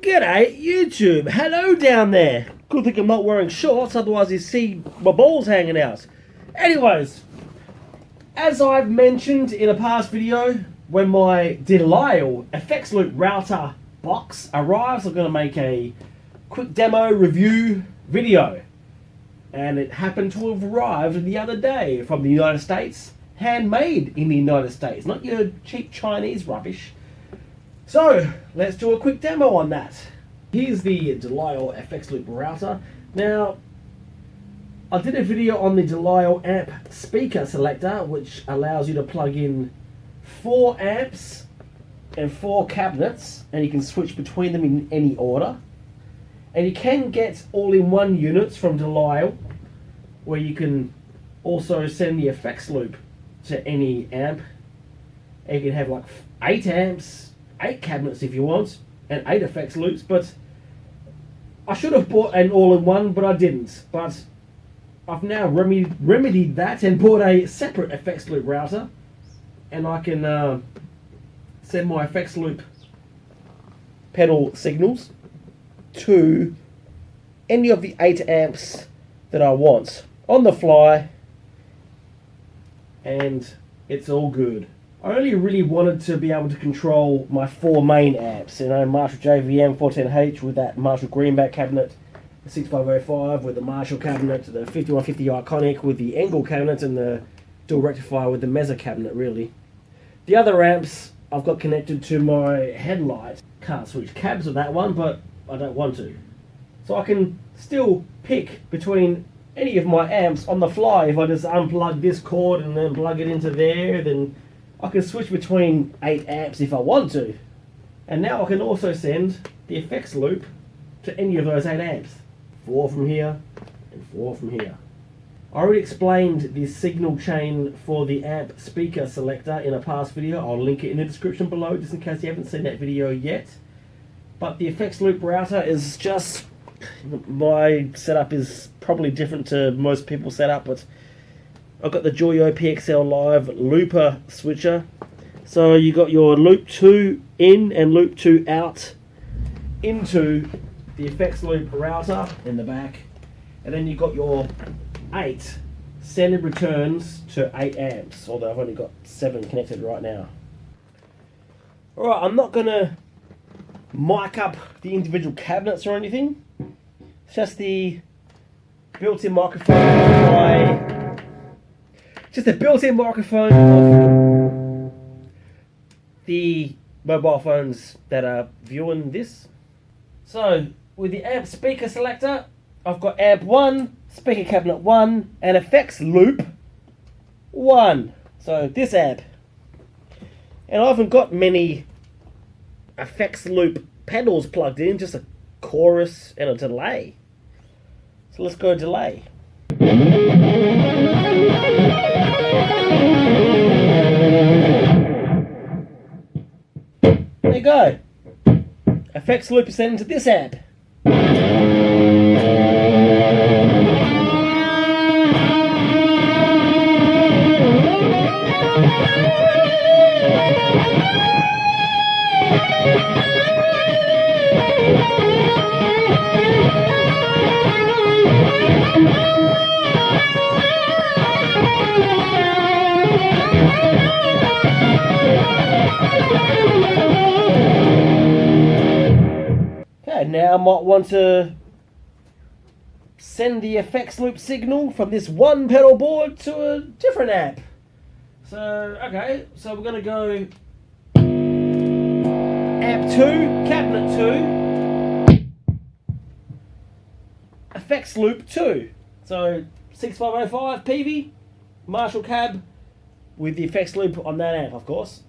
G'day YouTube, hello down there. Good thing I'm not wearing shorts, otherwise you see my balls hanging out. Anyways, as I've mentioned in a past video, when my DeLisle FX LOOP router box arrives, I'm going to make a quick demo review video. And it happened to have arrived the other day from the United States, handmade in the United States, not your cheap Chinese rubbish. So, let's do a quick demo on that. Here's the DeLisle FX LOOP router. Now, I did a video on the DeLisle Amp-Speaker selector, which allows you to plug in 4 amps and 4 cabinets, and you can switch between them in any order. And you can get all-in-one units from DeLisle, where you can also send the FxLoop to any amp. And you can have like 8 amps, 8 cabinets if you want, and 8 FX loops. But I should have bought an all-in-one, but I didn't. But I've now remedied that and bought a separate FX loop router, and I can send my FX loop pedal signals to any of the 8 amps that I want on the fly, and it's all good. I only really wanted to be able to control my 4 main amps, you know, Marshall JVM 14H with that Marshall Greenback cabinet, the 6505 with the Marshall cabinet, the 5150 Iconic with the Engel cabinet, and the dual rectifier with the Mezza cabinet, really. The other amps I've got connected to my headlight. Can't switch cabs with that one, but I don't want to. So I can still pick between any of my amps on the fly. If I just unplug this cord and then plug it into there, then I can switch between 8 amps if I want to. And now I can also send the FX loop to any of those 8 amps. 4 from here and 4 from here. I already explained the signal chain for the amp speaker selector in a past video. I'll link it in the description below just in case you haven't seen that video yet. But the FX loop router is just... my setup is probably different to most people's setup, but I've got the Joyo PXL Live looper switcher. So you got your loop 2 in and loop 2 out into the FX loop router in the back. And then you got your 8 send and returns to 8 amps, although I've only got 7 connected right now. Alright, I'm not going to mic up the individual cabinets or anything. It's just the built-in microphone just a built-in microphone of the mobile phones that are viewing this. So with the amp speaker selector, I've got amp 1, speaker cabinet 1, and FX loop 1. So this amp. And I haven't got many FX loop pedals plugged in, just a chorus and a delay. So let's go delay. There you go. FX loop is sent into this amp. Okay, now I might want to send the FX loop signal from this one pedal board to a different amp. So, okay, so we're going to go amp 2, cabinet 2, FX loop 2. So 6505 PV, Marshall cab with the FX loop on that amp, of course.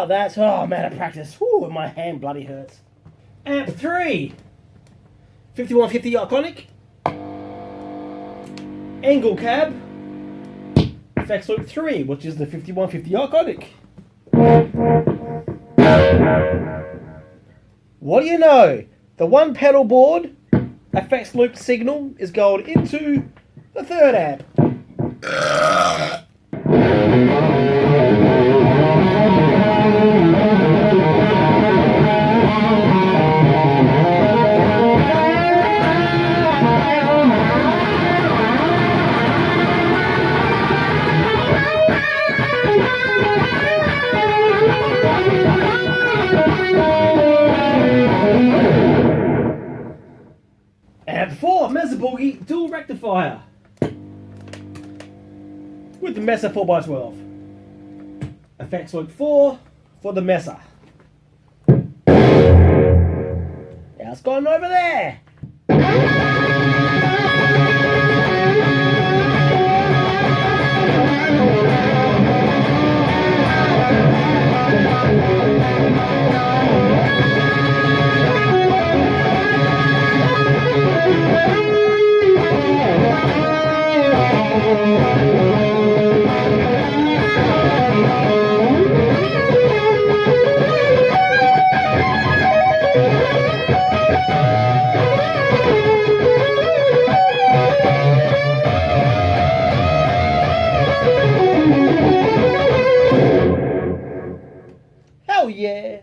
like that. Oh, I'm out of practice. Whew, my hand bloody hurts. Amp 3. 5150 iconic. Angle cab. FxLoop 3, which is the 5150 iconic. What do you know? The one pedal board FxLoop signal is going into the third amp. Amp 4, Mesa Boogie dual rectifier with the Mesa 4x12. FxLoop 4 for the Mesa. Now it's gone over there. Hell yeah!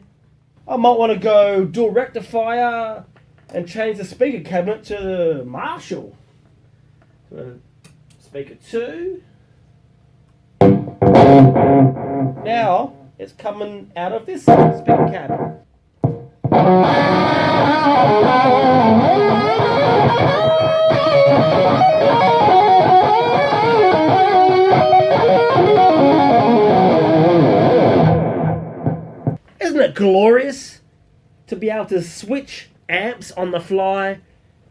I might want to go dual rectifier and change the speaker cabinet to the Marshall. So, speaker 2. Now it's coming out of this speaker cabinet. Isn't it glorious to be able to switch amps on the fly,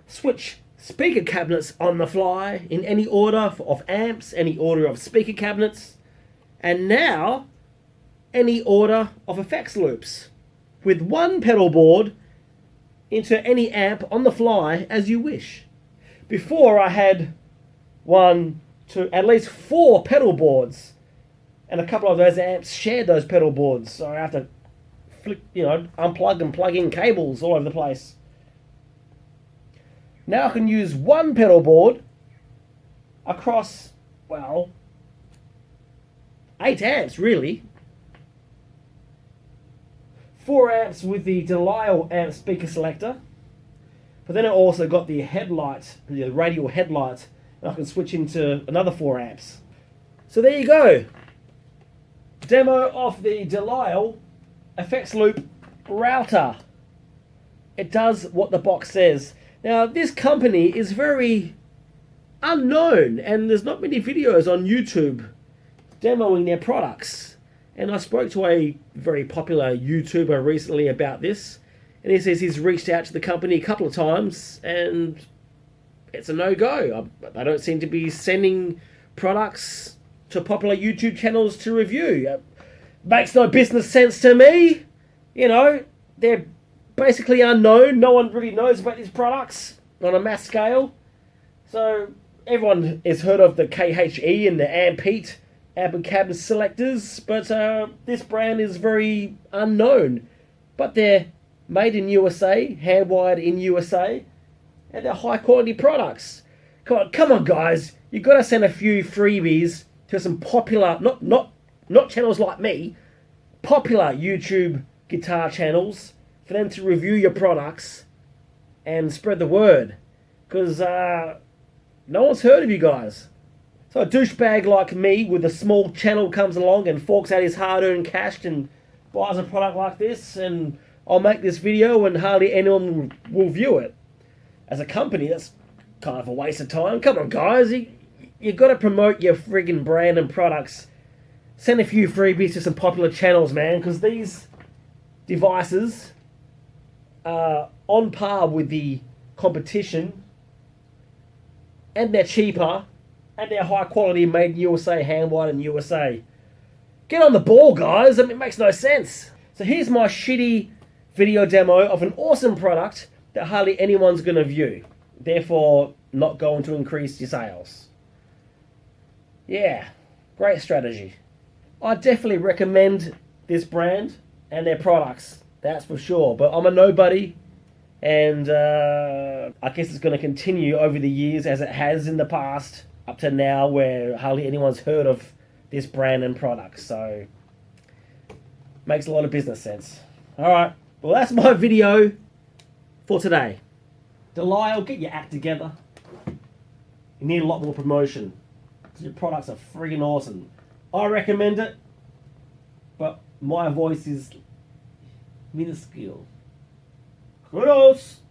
switch speaker cabinets on the fly in any order of amps, any order of speaker cabinets, and now any order of effects loops with one pedal board into any amp on the fly as you wish. Before I had 1, 2, at least 4 pedal boards, and a couple of those amps shared those pedal boards, so I have to flick, unplug and plug in cables all over the place. Now I can use one pedal board across, 8 amps really. 4 amps with the DeLisle Amp-Speaker selector. But then I also got the headlight, the radial headlight, and I can switch into another 4 amps. So there you go. Demo of the DeLisle FX Loop router. It does what the box says. Now this company is very unknown and there's not many videos on YouTube demoing their products. And I spoke to a very popular YouTuber recently about this, and he says he's reached out to the company a couple of times and it's a no-go. They don't seem to be sending products to popular YouTube channels to review. Makes no business sense to me. They're basically unknown. No one really knows about these products on a mass scale. So everyone has heard of the KHE and the Amp-Heat amp and cabinet selectors, but this brand is very unknown. But they're made in USA, hand-wired in USA, and they're high-quality products. Come on, guys. You've got to send a few freebies to some popular, not channels like me, popular YouTube guitar channels for them to review your products and spread the word. Because no one's heard of you guys. So a douchebag like me with a small channel comes along and forks out his hard-earned cash and buys a product like this, and I'll make this video and hardly anyone will view it. As a company, that's kind of a waste of time. Come on, guys. You've got to promote your friggin' brand and products. Send a few freebies to some popular channels, man, because these devices are on par with the competition, and they're cheaper, and they're high quality, made in USA, hand-wired in USA. Get on the ball, guys. I mean, it makes no sense. So here's my shitty video demo of an awesome product that hardly anyone's going to view. Therefore, not going to increase your sales. Yeah, great strategy. I definitely recommend this brand and their products. That's for sure. But I'm a nobody. And I guess it's going to continue over the years as it has in the past up to now, where hardly anyone's heard of this brand and product. So makes a lot of business sense. Alright, well that's my video for today. DeLisle, get your act together. You need a lot more promotion. Your products are friggin' awesome. I recommend it, but my voice is minuscule. Kudos!